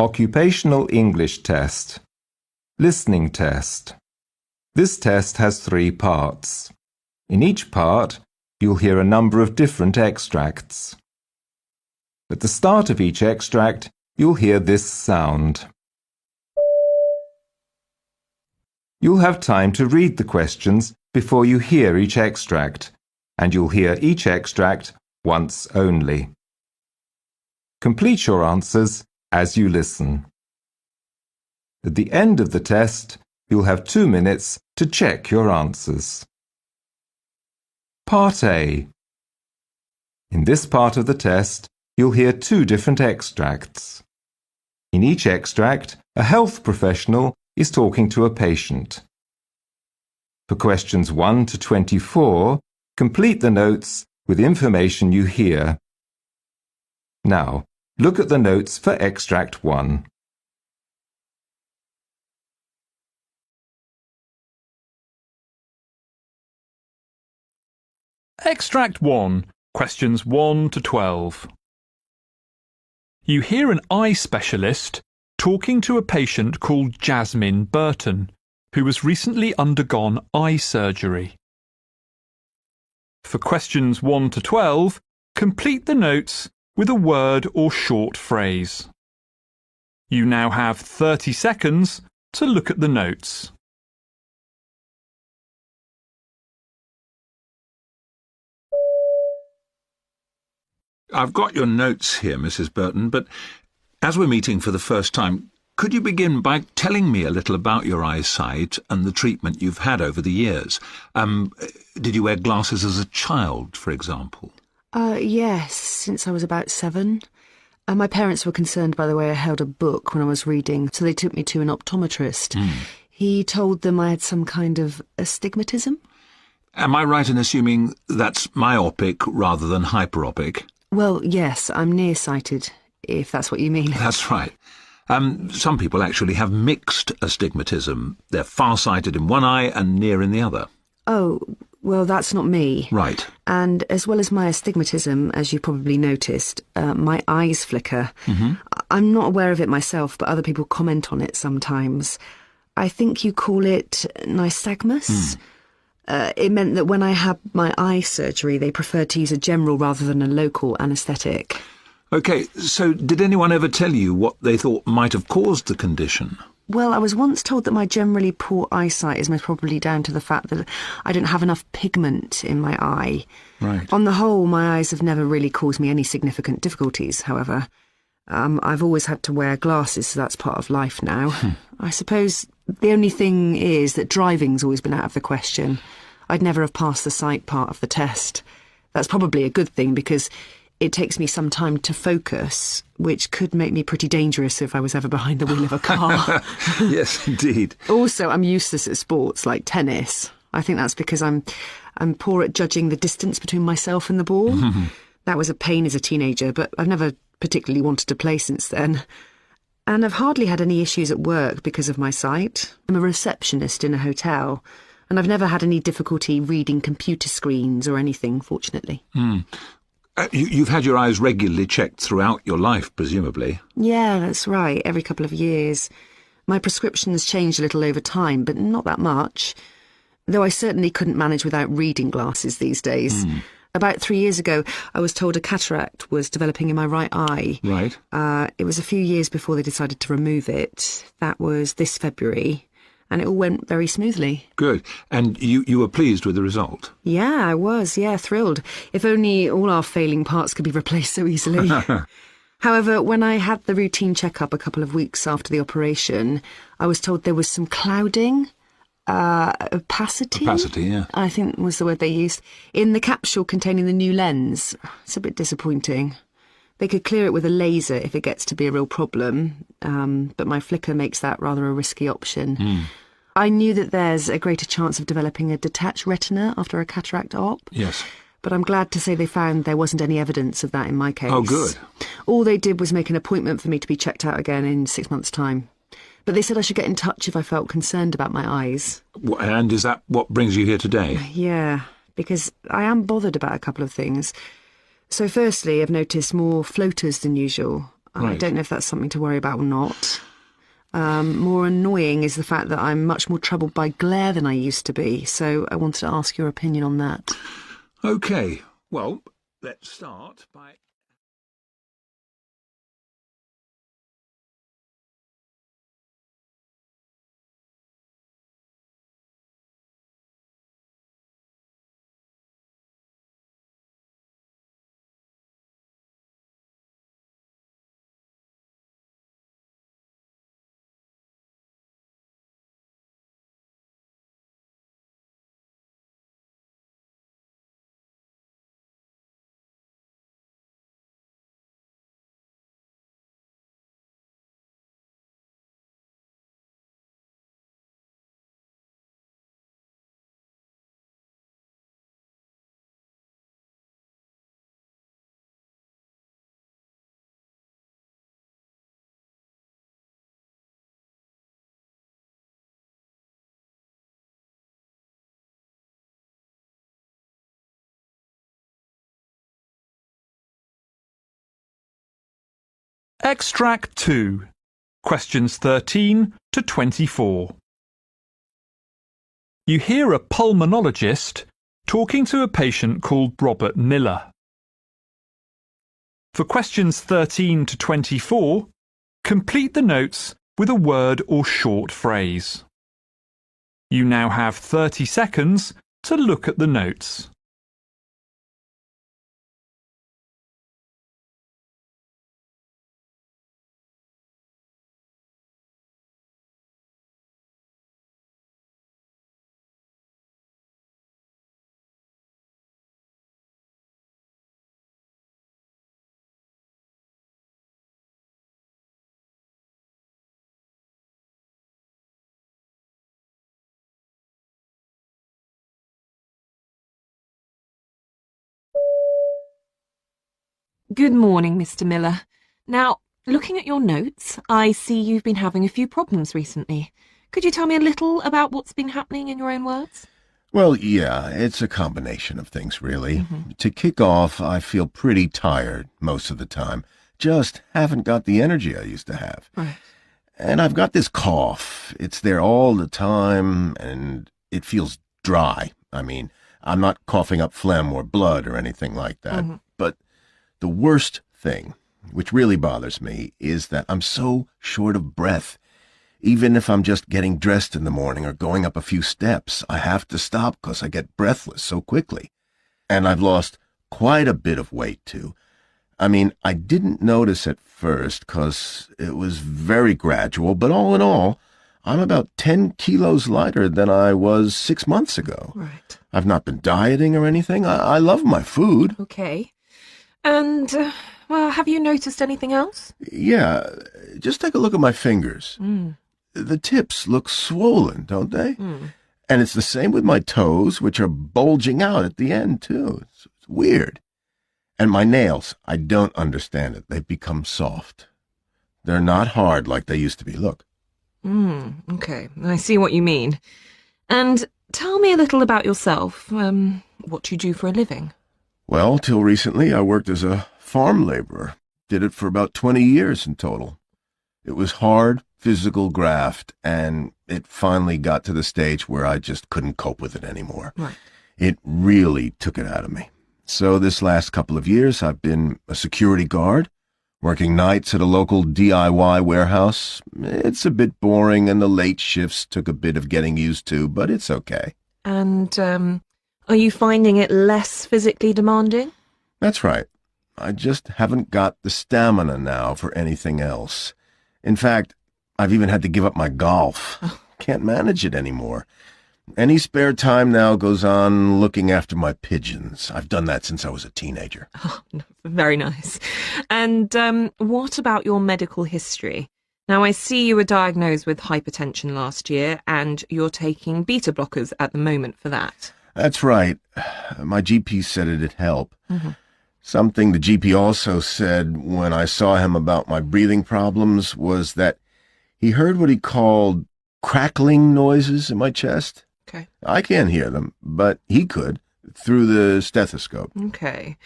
Occupational English Test. Listening Test. This test has 3 parts. In each part, you'll hear a number of different extracts. At the start of each extract, you'll hear this sound. You'll have time to read the questions before you hear each extract, and you'll hear each extract once only. Complete your answers as you listen. At the end of the test, you'll have 2 minutes to check your answers. Part A. In this part of the test, you'll hear 2 different extracts. In each extract, a health professional is talking to a patient. For questions 1 to 24, complete the notes with information you hear. Now, look at the notes for extract 1. Extract 1, questions 1 to 12. You hear an eye specialist talking to a patient called Jasmine Burton, who has recently undergone eye surgery. For questions 1 to 12, complete the notes with a word or short phrase. You now have 30 seconds to look at the notes. I've got your notes here, Mrs. Burton, but as we're meeting for the first time, could you begin by telling me a little about your eyesight and the treatment you've had over the years? Did you wear glasses as a child, for example? Yes, since I was about 7. My parents were concerned by the way I held a book when I was reading, so they took me to an optometrist. He told them I had some kind of astigmatism. Am I right in assuming that's myopic rather than hyperopic? Well, yes, I'm nearsighted, if that's what you mean. That's right. Some people actually have mixed astigmatism. They're far-sighted in one eye and near in the other. Oh, well, that's not me. Right. And as well as my astigmatism, as you probably noticed, my eyes flicker. I'm not aware of it myself, but other people comment on it sometimes. I think you call it nystagmus. It meant that when I had my eye surgery, they preferred to use a general rather than a local anaesthetic. OK, so did anyone ever tell you what they thought might have caused the condition? Well, I was once told that my generally poor eyesight is most probably down to the fact that I don't have enough pigment in my eye. Right. On the whole, my eyes have never really caused me any significant difficulties, however. I've always had to wear glasses, so that's part of life now. I suppose the only thing is that driving's always been out of the question. I'd never have passed the sight part of the test. That's probably a good thing because it takes me some time to focus, which could make me pretty dangerous if I was ever behind the wheel of a car. Yes, indeed. Also, I'm useless at sports like tennis. I think that's because I'm poor at judging the distance between myself and the ball. That was a pain as a teenager, but I've never particularly wanted to play since then. And I've hardly had any issues at work because of my sight. I'm a receptionist in a hotel, and I've never had any difficulty reading computer screens or anything, fortunately. You've had your eyes regularly checked throughout your life, presumably? Yeah, that's right, every couple of years. My prescription has changed a little over time, but not that much. Though I certainly couldn't manage without reading glasses these days. About 3 years ago, I was told a cataract was developing in my right eye. Right. It was a few years before they decided to remove it. That was this February, and it all went very smoothly. Good. And you were pleased with the result? Yeah, I was, thrilled. If only all our failing parts could be replaced so easily. However, when I had the routine checkup a couple of weeks after the operation, I was told there was some clouding. Opacity? Opacity, yeah. I think was the word they used. In the capsule containing the new lens. It's a bit disappointing. They could clear it with a laser if it gets to be a real problem, but my flicker makes that rather a risky option. I knew that there's a greater chance of developing a detached retina after a cataract op. Yes. But I'm glad to say they found there wasn't any evidence of that in my case. Oh, good. All they did was make an appointment for me to be checked out again in 6 months' time. But they said I should get in touch if I felt concerned about my eyes. And is that what brings you here today? Yeah, because I am bothered about a couple of things. So firstly, I've noticed more floaters than usual. I Right. don't know if that's something to worry about or not. More annoying is the fact that I'm much more troubled by glare than I used to be, so I wanted to ask your opinion on that. OK, well, let's start by... Extract 2. Questions 13 to 24. You hear a pulmonologist talking to a patient called Robert Miller. For questions 13 to 24, complete the notes with a word or short phrase. You now have 30 seconds to look at the notes. Good morning, Mr. Miller. Now, looking at your notes, I see you've been having a few problems recently. Could you tell me a little about what's been happening in your own words? Well, yeah, it's a combination of things, really. To kick off, I feel pretty tired most of the time. Just haven't got the energy I used to have. Right. And I've got this cough. It's there all the time, and it feels dry. I mean, I'm not coughing up phlegm or blood or anything like that. But the worst thing, which really bothers me, is that I'm so short of breath. Even if I'm just getting dressed in the morning or going up a few steps, I have to stop because I get breathless so quickly. And I've lost quite a bit of weight, too. I mean, I didn't notice at first because it was very gradual, but all in all, I'm about 10 kilos lighter than I was 6 months ago. Right. I've not been dieting or anything. I love my food. Okay. And, well, have you noticed anything else? Yeah, just take a look at my fingers. The tips look swollen, don't they? And it's the same with my toes, which are bulging out at the end, too. It's weird. And my nails, I don't understand it. They've become soft. They're not hard like they used to be. Look. Okay. I see what you mean. And tell me a little about yourself. What you do for a living? Well, till recently, I worked as a farm laborer. Did it for about 20 years in total. It was hard, physical graft, and it finally got to the stage where I just couldn't cope with it anymore. Right. It really took it out of me. So this last couple of years, I've been a security guard, working nights at a local DIY warehouse. It's a bit boring, and the late shifts took a bit of getting used to, but it's okay. And, are you finding it less physically demanding? That's right. I just haven't got the stamina now for anything else. In fact, I've even had to give up my golf. Can't manage it anymore. Any spare time now goes on looking after my pigeons. I've done that since I was a teenager. Oh, very nice. And what about your medical history? Now, I see you were diagnosed with hypertension last year, and you're taking beta blockers at the moment for that. That's right. My GP said it'd help. Something the GP also said when I saw him about my breathing problems was that he heard what he called crackling noises in my chest. Okay. I can't hear them, but he could through the stethoscope. Okay.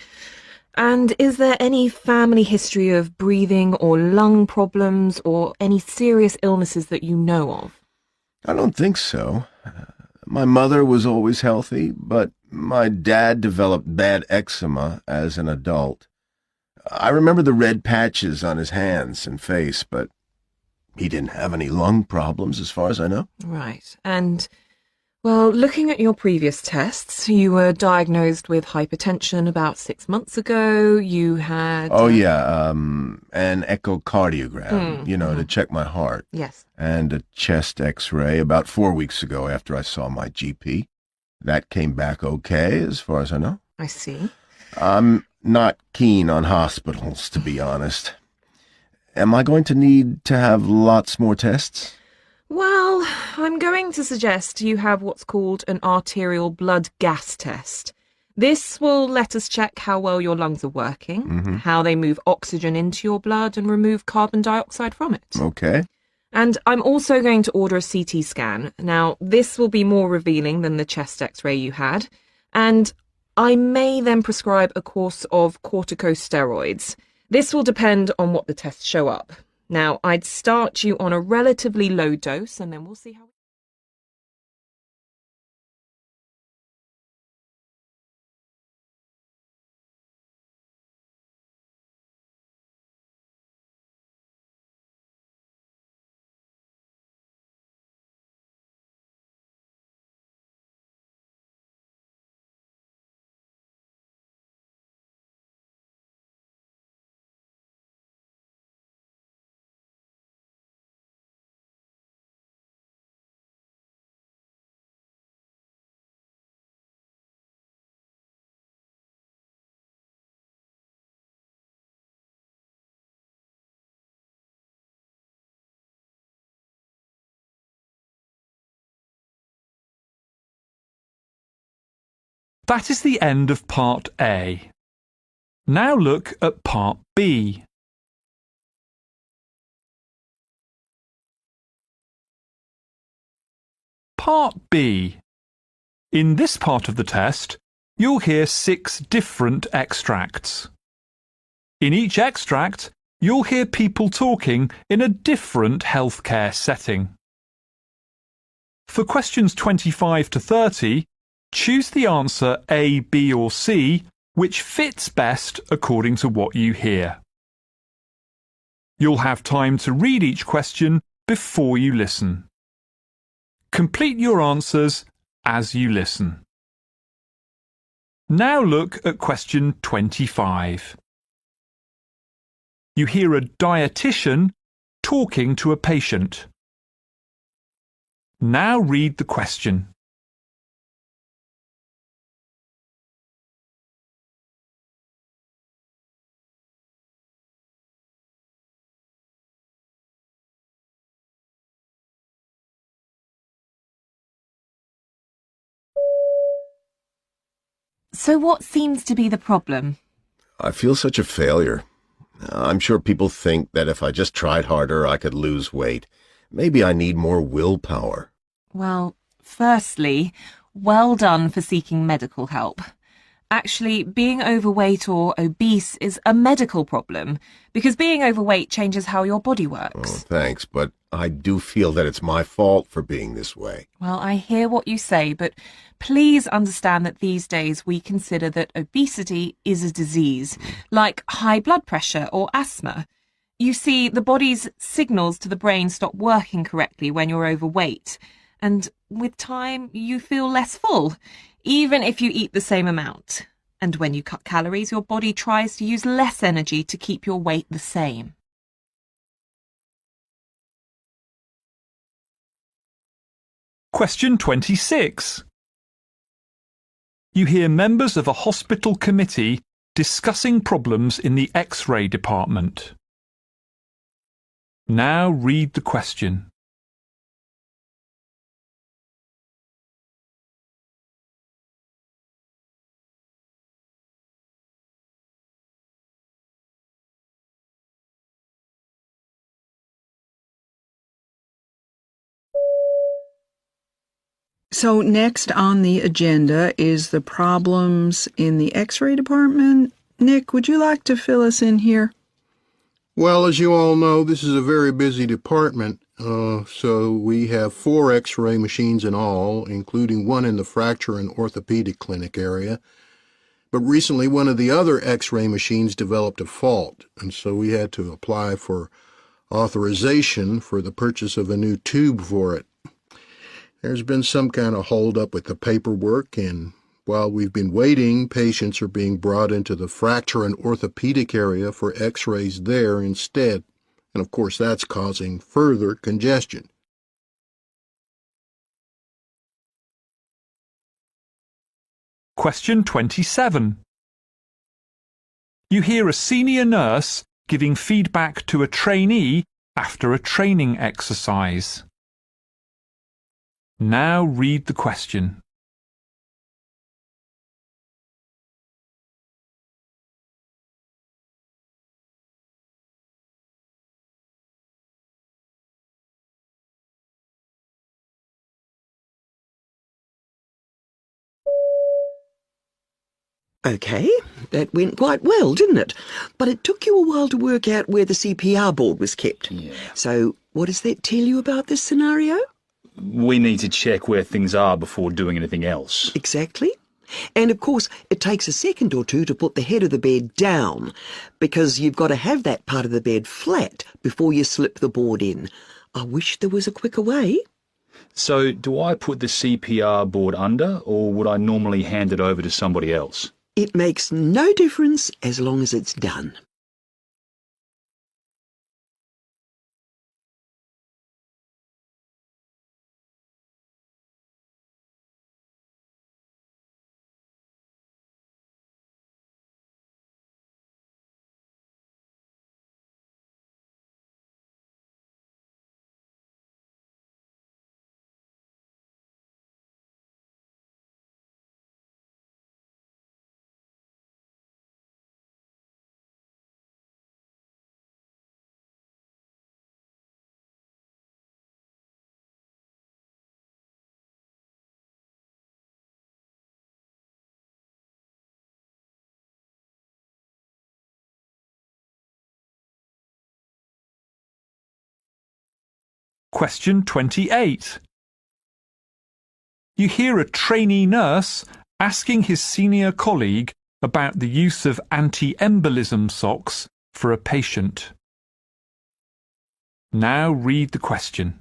And is there any family history of breathing or lung problems or any serious illnesses that you know of? I don't think so. My mother was always healthy, but my dad developed bad eczema as an adult. I remember the red patches on his hands and face, but he didn't have any lung problems as far as I know. Right. And, well, looking at your previous tests, you were diagnosed with hypertension about 6 months ago. You had... an echocardiogram, to check my heart. Yes. And a chest x-ray about 4 weeks ago after I saw my GP. That came back okay, as far as I know. I see. I'm not keen on hospitals, to be honest. Am I going to need to have lots more tests? Well, I'm going to suggest you have what's called an arterial blood gas test. This will let us check how well your lungs are working, how they move oxygen into your blood and remove carbon dioxide from it. Okay. And I'm also going to order a CT scan. Now, this will be more revealing than the chest x-ray you had, and I may then prescribe a course of corticosteroids. This will depend on what the tests show up. Now, I'd start you on a relatively low dose, and then we'll see how... That is the end of Part A. Now look at Part B. Part B. In this part of the test, you'll hear 6 different extracts. In each extract, you'll hear people talking in a different healthcare setting. For questions 25 to 30, choose the answer A, B or C which fits best according to what you hear. You'll have time to read each question before you listen. Complete your answers as you listen. Now look at question 25. You hear a dietitian talking to a patient. Now read the question. So what seems to be the problem? I feel such a failure. I'm sure people think that if I just tried harder, I could lose weight. Maybe I need more willpower. Well, firstly, well done for seeking medical help. Actually, being overweight or obese is a medical problem because being overweight changes how your body works. Oh, thanks, but I do feel that it's my fault for being this way. Well, I hear what you say, but please understand that these days we consider that obesity is a disease, like high blood pressure or asthma. You see, the body's signals to the brain stop working correctly when you're overweight, and with time you feel less full, even if you eat the same amount. And when you cut calories, your body tries to use less energy to keep your weight the same. Question 26. You hear members of a hospital committee discussing problems in the X-ray department. Now read the question. So next on the agenda is the problems in the X-ray department. Nick, would you like to fill us in here? Well, as you all know, this is a very busy department, so we have 4 X-ray machines in all, including one in the fracture and orthopedic clinic area. But recently, one of the other X-ray machines developed a fault, and so we had to apply for authorization for the purchase of a new tube for it. There's been some kind of hold-up with the paperwork, and while we've been waiting, patients are being brought into the fracture and orthopedic area for X-rays there instead. And of course, that's causing further congestion. Question 27. You hear a senior nurse giving feedback to a trainee after a training exercise. Now read the question. OK, that went quite well, didn't it? But it took you a while to work out where the CPR board was kept. Yeah. So what does that tell you about this scenario? We need to check where things are before doing anything else. Exactly. And of course, it takes a second or two to put the head of the bed down, because you've got to have that part of the bed flat before you slip the board in. I wish there was a quicker way. So do I put the CPR board under, or would I normally hand it over to somebody else? It makes no difference as long as it's done. Question 28. You hear a trainee nurse asking his senior colleague about the use of anti-embolism socks for a patient. Now read the question.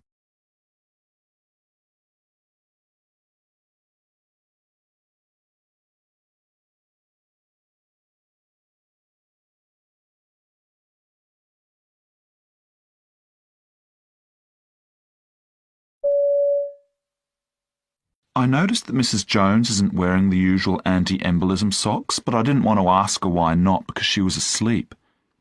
I noticed that Mrs. Jones isn't wearing the usual anti-embolism socks, but I didn't want to ask her why not because she was asleep.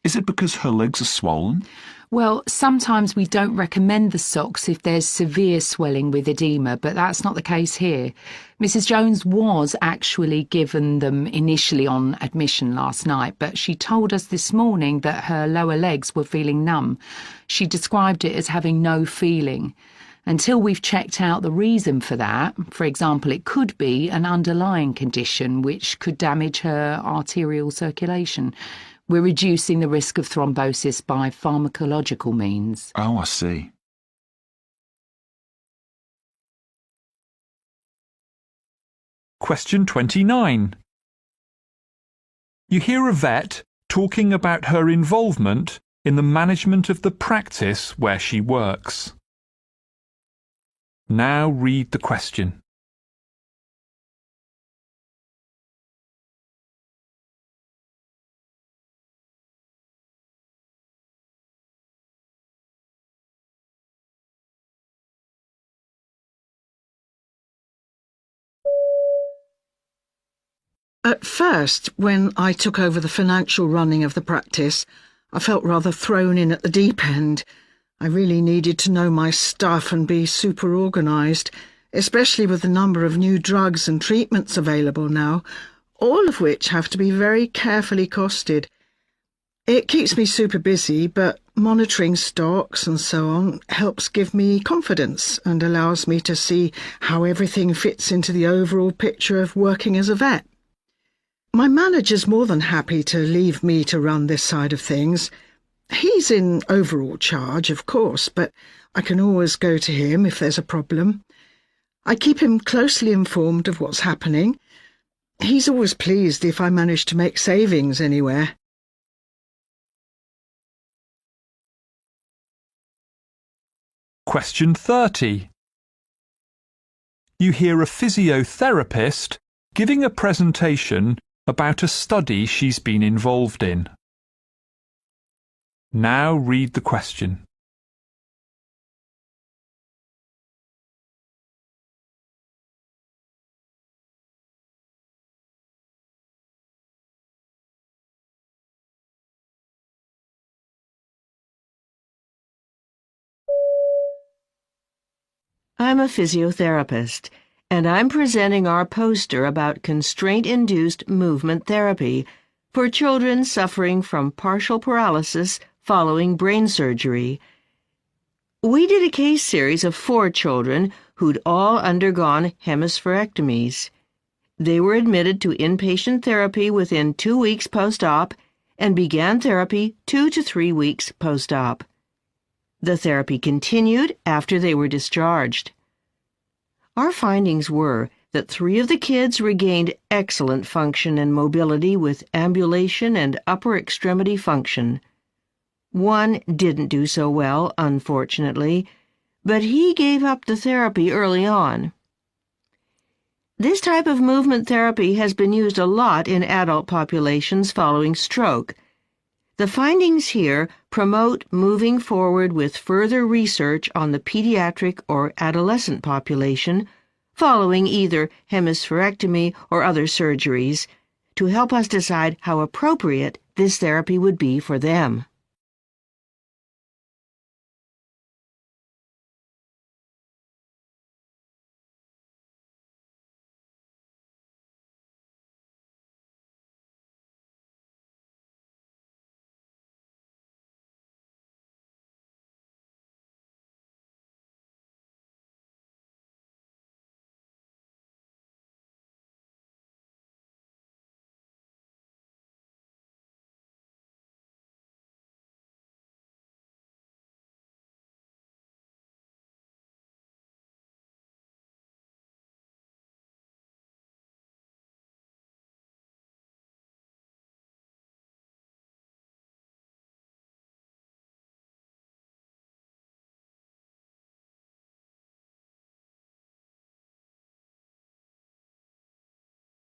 Is it because her legs are swollen? Well, sometimes we don't recommend the socks if there's severe swelling with edema, but that's not the case here. Mrs. Jones was actually given them initially on admission last night, but she told us this morning that her lower legs were feeling numb. She described it as having no feeling. Until we've checked out the reason for that, for example, it could be an underlying condition which could damage her arterial circulation. We're reducing the risk of thrombosis by pharmacological means. Oh, I see. Question 29. You hear a vet talking about her involvement in the management of the practice where she works. Now read the question. At first, when I took over the financial running of the practice, I felt rather thrown in at the deep end. I really needed to know my stuff and be super organised, especially with the number of new drugs and treatments available now, all of which have to be very carefully costed. It keeps me super busy, but monitoring stocks and so on helps give me confidence and allows me to see how everything fits into the overall picture of working as a vet. My manager's more than happy to leave me to run this side of things. He's in overall charge, of course, but I can always go to him if there's a problem. I keep him closely informed of what's happening. He's always pleased if I manage to make savings anywhere. Question 30. You hear a physiotherapist giving a presentation about a study she's been involved in. Now read the question. I'm a physiotherapist, and I'm presenting our poster about constraint-induced movement therapy for children suffering from partial paralysis following brain surgery. We did a case series of 4 children who'd all undergone hemispherectomies. They were admitted to inpatient therapy within 2 weeks post-op and began therapy 2 to 3 weeks post-op. The therapy continued after they were discharged. Our findings were that 3 of the kids regained excellent function and mobility with ambulation and upper extremity function. 1 didn't do so well, unfortunately, but he gave up the therapy early on. This type of movement therapy has been used a lot in adult populations following stroke. The findings here promote moving forward with further research on the pediatric or adolescent population following either hemispherectomy or other surgeries to help us decide how appropriate this therapy would be for them.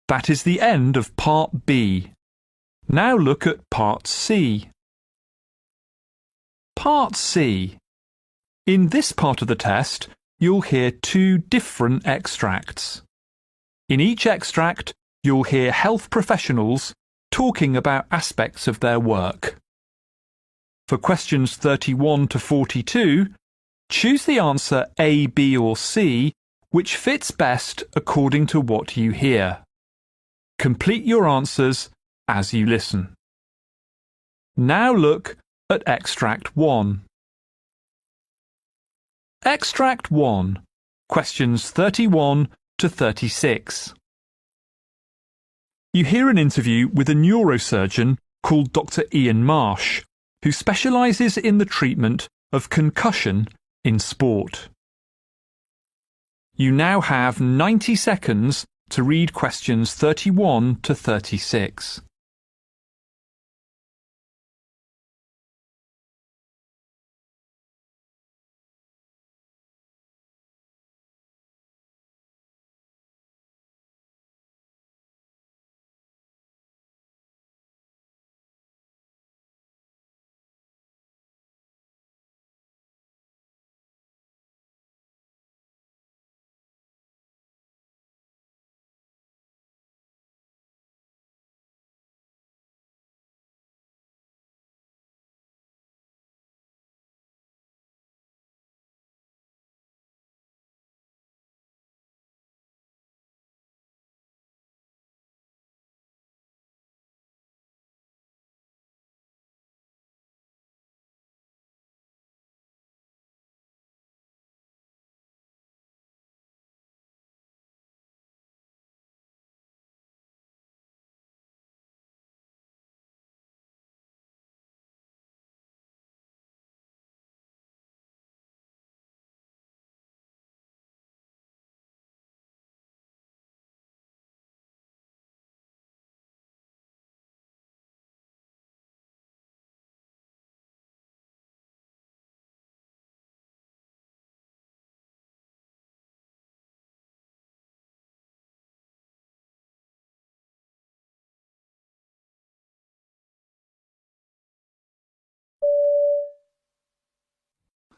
That is the end of Part B. Now look at Part C. Part C. In this part of the test, you'll hear 2 different extracts. In each extract, you'll hear health professionals talking about aspects of their work. For questions 31 to 42, choose the answer A, B or C which fits best according to what you hear. Complete your answers as you listen. Now look at Extract 1. Extract 1, questions 31 to 36. You hear an interview with a neurosurgeon called Dr. Ian Marsh, who specialises in the treatment of concussion in sport. You now have 90 seconds to read questions 31 to 36.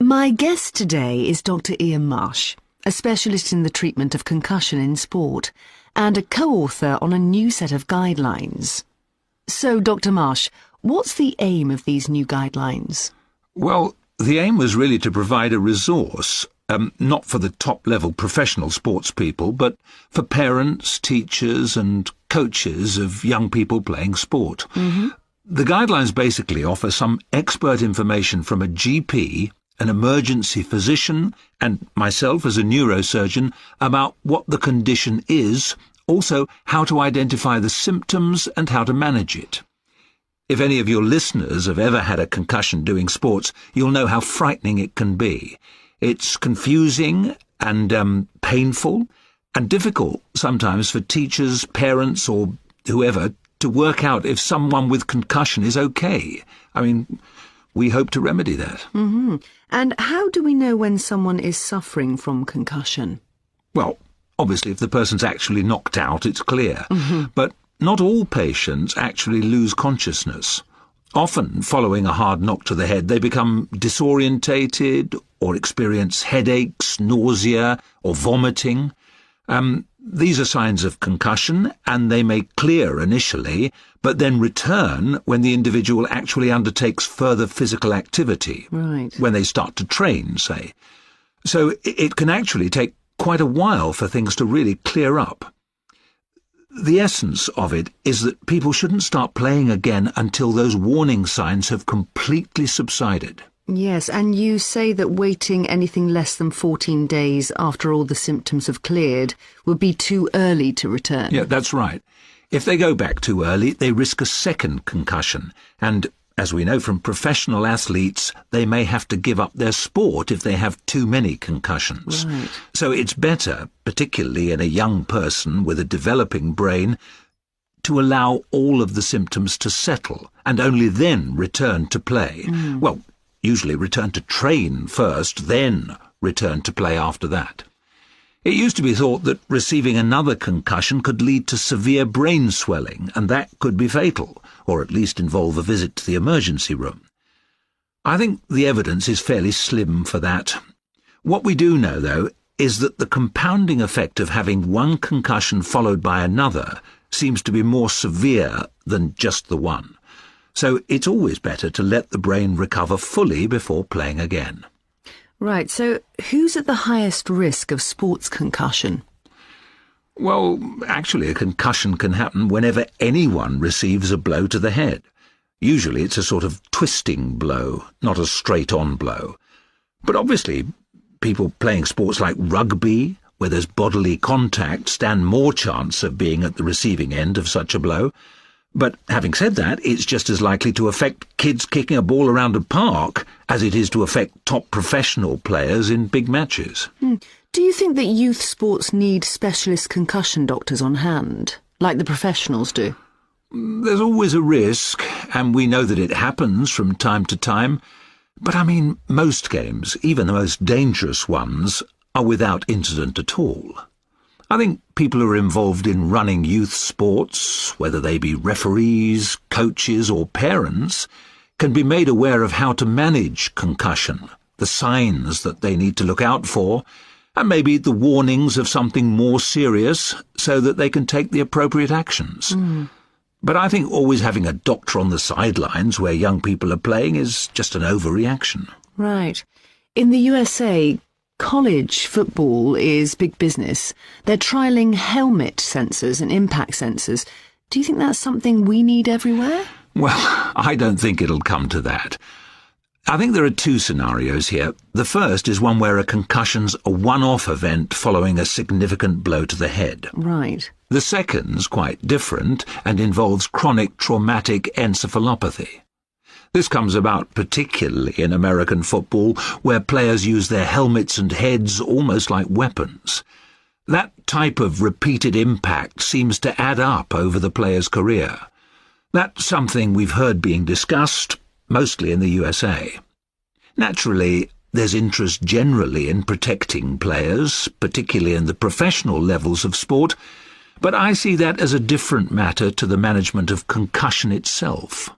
My guest today is Dr. Ian Marsh, a specialist in the treatment of concussion in sport, and a co-author on a new set of guidelines. So, Dr. Marsh, what's the aim of these new guidelines? Well, the aim was really to provide a resource, not for the top-level professional sports people, but for parents, teachers and coaches of young people playing sport. The guidelines basically offer some expert information from a GP, an emergency physician, and myself as a neurosurgeon about what the condition is, also how to identify the symptoms and how to manage it. If any of your listeners have ever had a concussion doing sports, you'll know how frightening it can be. It's confusing and painful and difficult sometimes for teachers, parents or whoever to work out if someone with concussion is okay. I mean, we hope to remedy that. And how do we know when someone is suffering from concussion? Well, obviously, if the person's actually knocked out, it's clear. But not all patients actually lose consciousness. Often, following a hard knock to the head, they become disorientated or experience headaches, nausea, or vomiting. These are signs of concussion, and they may clear initially, but then return when the individual actually undertakes further physical activity. Right. When they start to train, say. So it can actually take quite a while for things to really clear up. The essence of it is that people shouldn't start playing again until those warning signs have completely subsided. Yes, and you say that waiting anything less than 14 days after all the symptoms have cleared would be too early to return. Yeah, that's right. If they go back too early, they risk a second concussion, and as we know from professional athletes, they may have to give up their sport if they have too many concussions. Right. So it's better, particularly in a young person with a developing brain, to allow all of the symptoms to settle and only then return to play. Well, usually return to train first, then return to play after that. It used to be thought that receiving another concussion could lead to severe brain swelling, and that could be fatal, or at least involve a visit to the emergency room. I think the evidence is fairly slim for that. What we do know, though, is that the compounding effect of having one concussion followed by another seems to be more severe than just the one. So it's always better to let the brain recover fully before playing again. Right, so who's at the highest risk of sports concussion? Well, actually a concussion can happen whenever anyone receives a blow to the head. Usually it's a sort of twisting blow, not a straight-on blow. But obviously, people playing sports like rugby, where there's bodily contact, stand more chance of being at the receiving end of such a blow. But having said that, it's just as likely to affect kids kicking a ball around a park as it is to affect top professional players in big matches. Do you think that youth sports need specialist concussion doctors on hand, like the professionals do? There's always a risk, and we know that it happens from time to time. But I mean, most games, even the most dangerous ones, are without incident at all. I think people who are involved in running youth sports, whether they be referees, coaches or parents, can be made aware of how to manage concussion, the signs that they need to look out for, and maybe the warnings of something more serious so that they can take the appropriate actions. But I think always having a doctor on the sidelines where young people are playing is just an overreaction. Right. In the USA, college football is big business. They're trialling helmet sensors and impact sensors. Do you think that's something we need everywhere? Well, I don't think it'll come to that. I think there are two scenarios here. The first is one where a concussion's a one-off event following a significant blow to the head. Right. The second's quite different and involves chronic traumatic encephalopathy. This comes about particularly in American football, where players use their helmets and heads almost like weapons. That type of repeated impact seems to add up over the player's career. That's something we've heard being discussed, mostly in the USA. Naturally, there's interest generally in protecting players, particularly in the professional levels of sport, but I see that as a different matter to the management of concussion itself.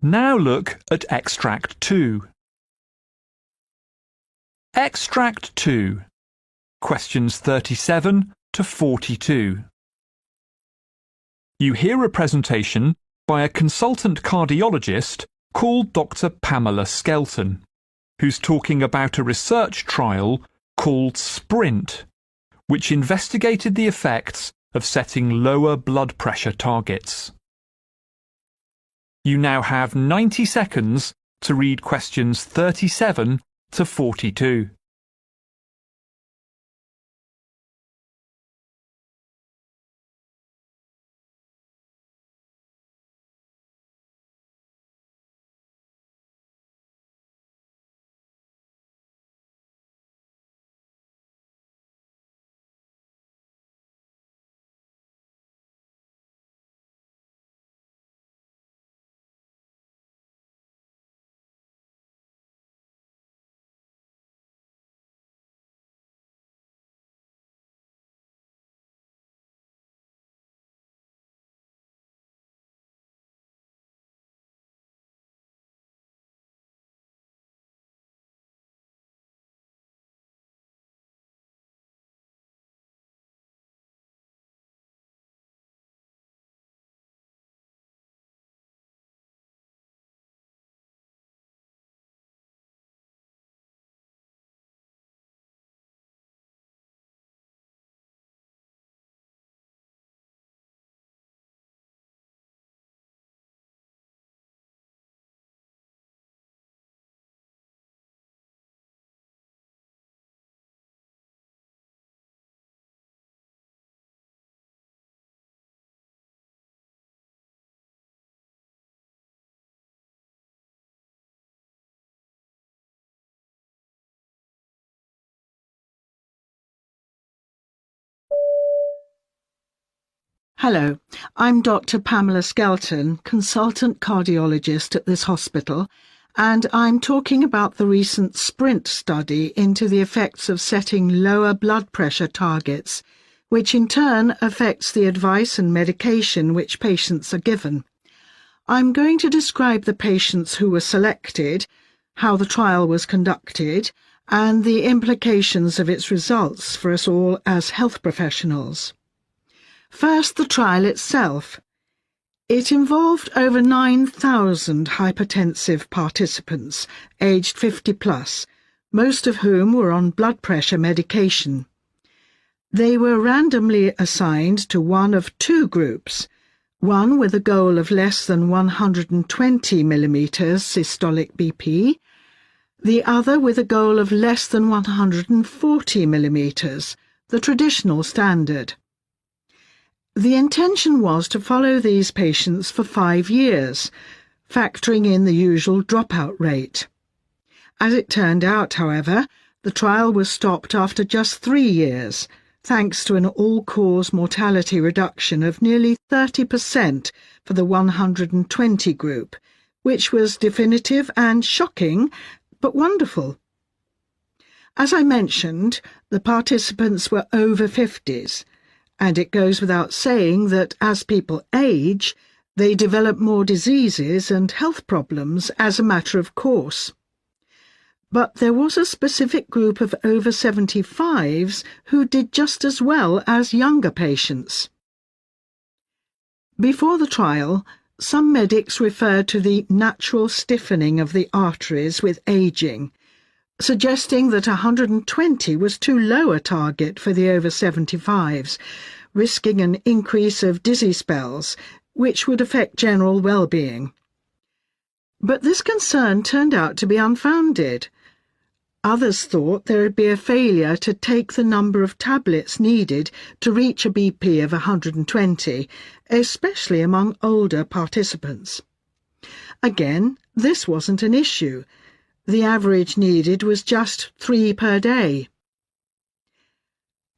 Now look at Extract 2. Extract 2. Questions 37 to 42. You hear a presentation by a consultant cardiologist called Dr. Pamela Skelton, who's talking about a research trial called SPRINT, which investigated the effects of setting lower blood pressure targets. You now have 90 seconds to read questions 37 to 42. Hello, I'm Dr. Pamela Skelton, consultant cardiologist at this hospital, and I'm talking about the recent SPRINT study into the effects of setting lower blood pressure targets, which in turn affects the advice and medication which patients are given. I'm going to describe the patients who were selected, how the trial was conducted, and the implications of its results for us all as health professionals. First, the trial itself. It involved over 9,000 hypertensive participants, aged 50 plus, most of whom were on blood pressure medication. They were randomly assigned to one of two groups, one with a goal of less than 120 millimeters systolic BP, the other with a goal of less than 140 millimeters, the traditional standard. The intention was to follow these patients for 5 years, factoring in the usual dropout rate. As it turned out, however, the trial was stopped after just 3 years, thanks to an all-cause mortality reduction of nearly 30% for the 120 group, which was definitive and shocking, but wonderful. As I mentioned, the participants were over 50s, and it goes without saying that as people age, they develop more diseases and health problems as a matter of course. But there was a specific group of over 75s who did just as well as younger patients. Before the trial, some medics referred to the natural stiffening of the arteries with aging, suggesting that 120 was too low a target for the over 75s, risking an increase of dizzy spells, which would affect general well-being. But this concern turned out to be unfounded. Others thought there would be a failure to take the number of tablets needed to reach a BP of 120, especially among older participants. Again, this wasn't an issue. The average needed was just 3 per day.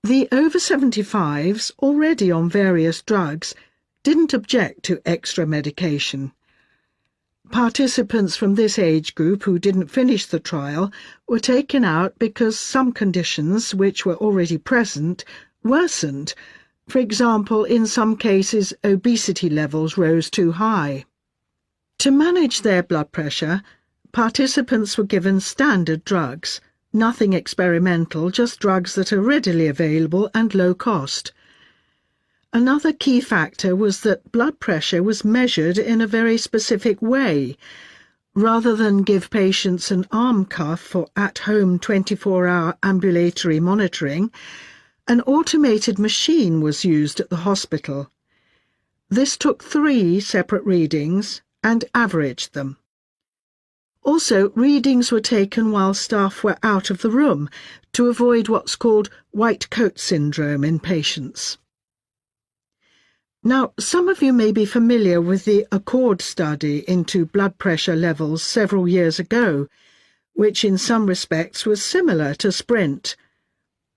The over 75s, already on various drugs, didn't object to extra medication. Participants from this age group who didn't finish the trial were taken out because some conditions, which were already present, worsened. For example, in some cases, obesity levels rose too high. To manage their blood pressure, participants were given standard drugs, nothing experimental, just drugs that are readily available and low cost. Another key factor was that blood pressure was measured in a very specific way. Rather than give patients an arm cuff for at-home 24-hour ambulatory monitoring, an automated machine was used at the hospital. This took 3 separate readings and averaged them. Also, readings were taken while staff were out of the room to avoid what's called white coat syndrome in patients. Now, some of you may be familiar with the ACCORD study into blood pressure levels several years ago, which in some respects was similar to SPRINT.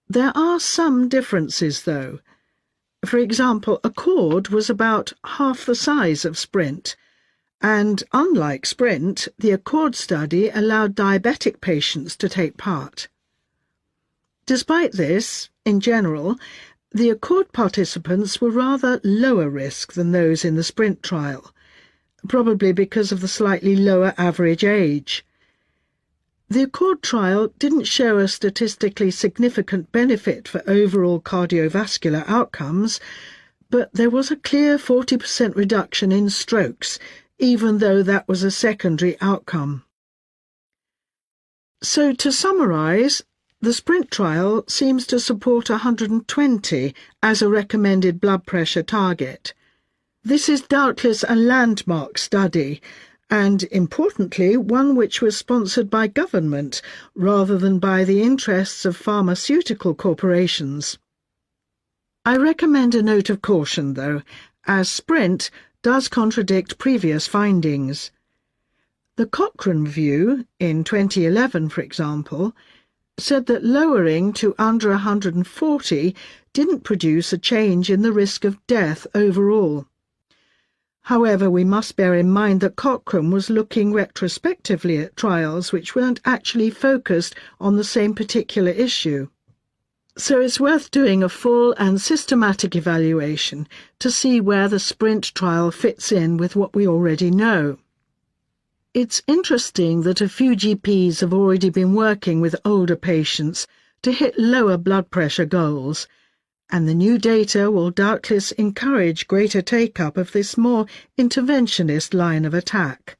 There are some differences, though. For example, ACCORD was about half the size of SPRINT, and unlike SPRINT, the ACCORD study allowed diabetic patients to take part. Despite this, in general, the ACCORD participants were rather lower risk than those in the SPRINT trial, probably because of the slightly lower average age. The ACCORD trial didn't show a statistically significant benefit for overall cardiovascular outcomes, but there was a clear 40% reduction in strokes, even though that was a secondary outcome. So, to summarise, the SPRINT trial seems to support 120 as a recommended blood pressure target. This is doubtless a landmark study, and importantly, one which was sponsored by government rather than by the interests of pharmaceutical corporations. I recommend a note of caution, though, as SPRINT does contradict previous findings. The Cochrane view, in 2011 for example, said that lowering to under 140 didn't produce a change in the risk of death overall. However, we must bear in mind that Cochrane was looking retrospectively at trials which weren't actually focused on the same particular issue. So it's worth doing a full and systematic evaluation to see where the SPRINT trial fits in with what we already know. It's interesting that a few GPs have already been working with older patients to hit lower blood pressure goals, and the new data will doubtless encourage greater take-up of this more interventionist line of attack.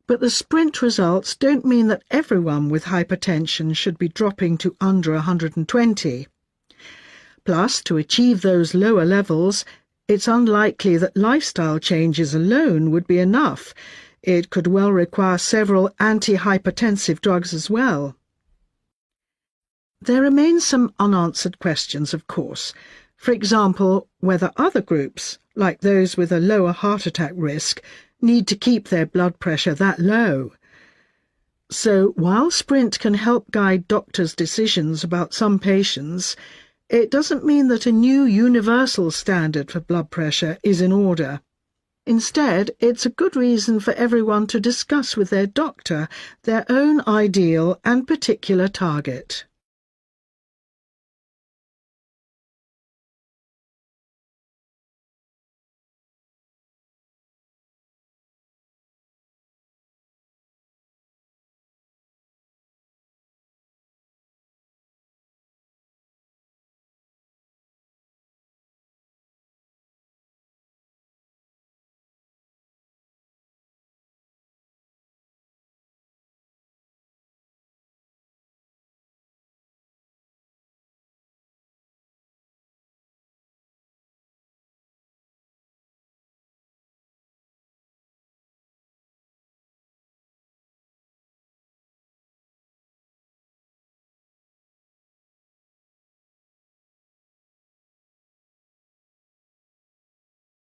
But the SPRINT results don't mean that everyone with hypertension should be dropping to under 120. Plus, to achieve those lower levels, it's unlikely that lifestyle changes alone would be enough. It could well require several antihypertensive drugs as well. There remain some unanswered questions, of course. For example, whether other groups, like those with a lower heart attack risk, need to keep their blood pressure that low. So, while SPRINT can help guide doctors' decisions about some patients, it doesn't mean that a new universal standard for blood pressure is in order. Instead, it's a good reason for everyone to discuss with their doctor their own ideal and particular target.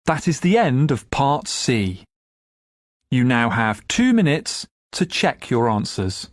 That is the end of Part C. You now have 2 minutes to check your answers.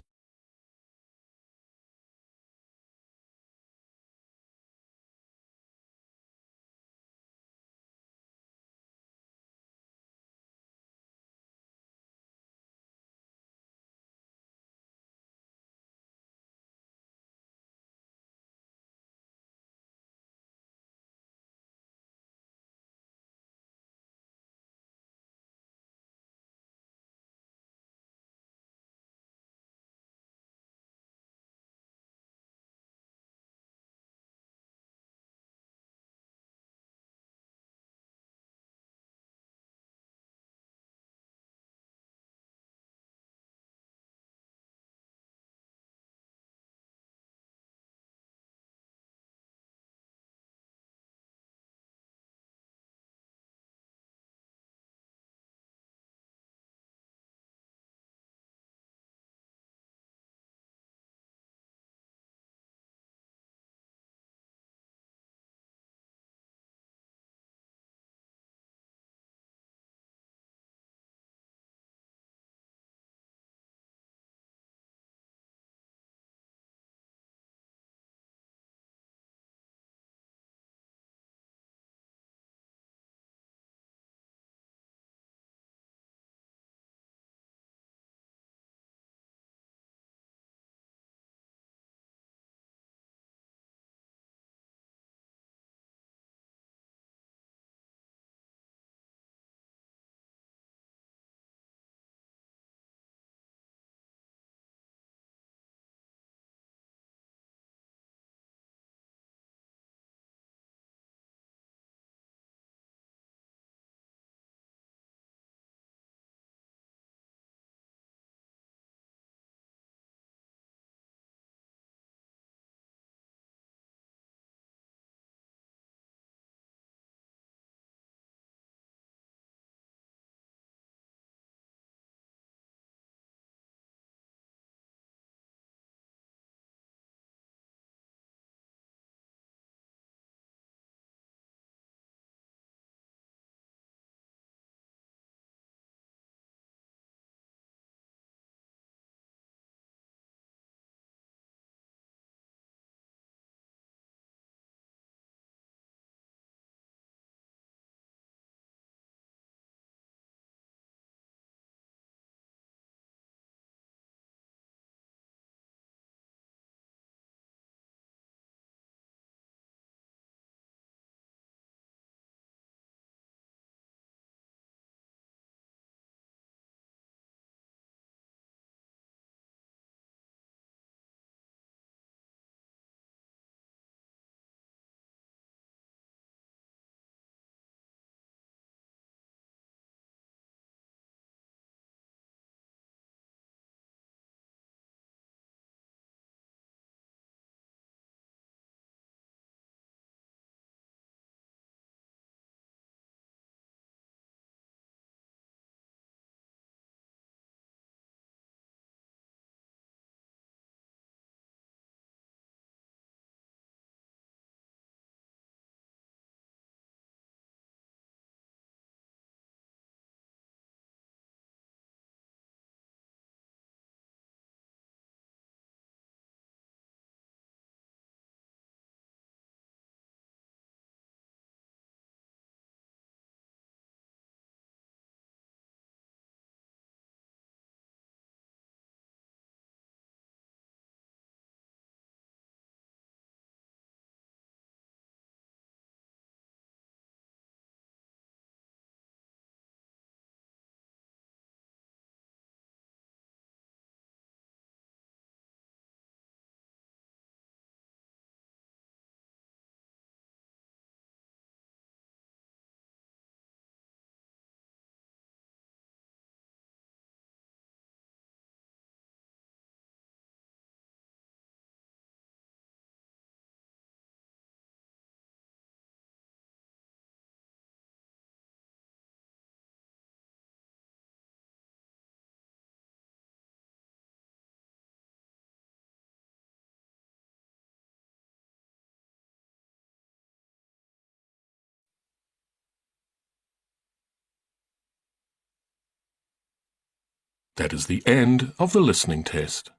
That is the end of the listening test.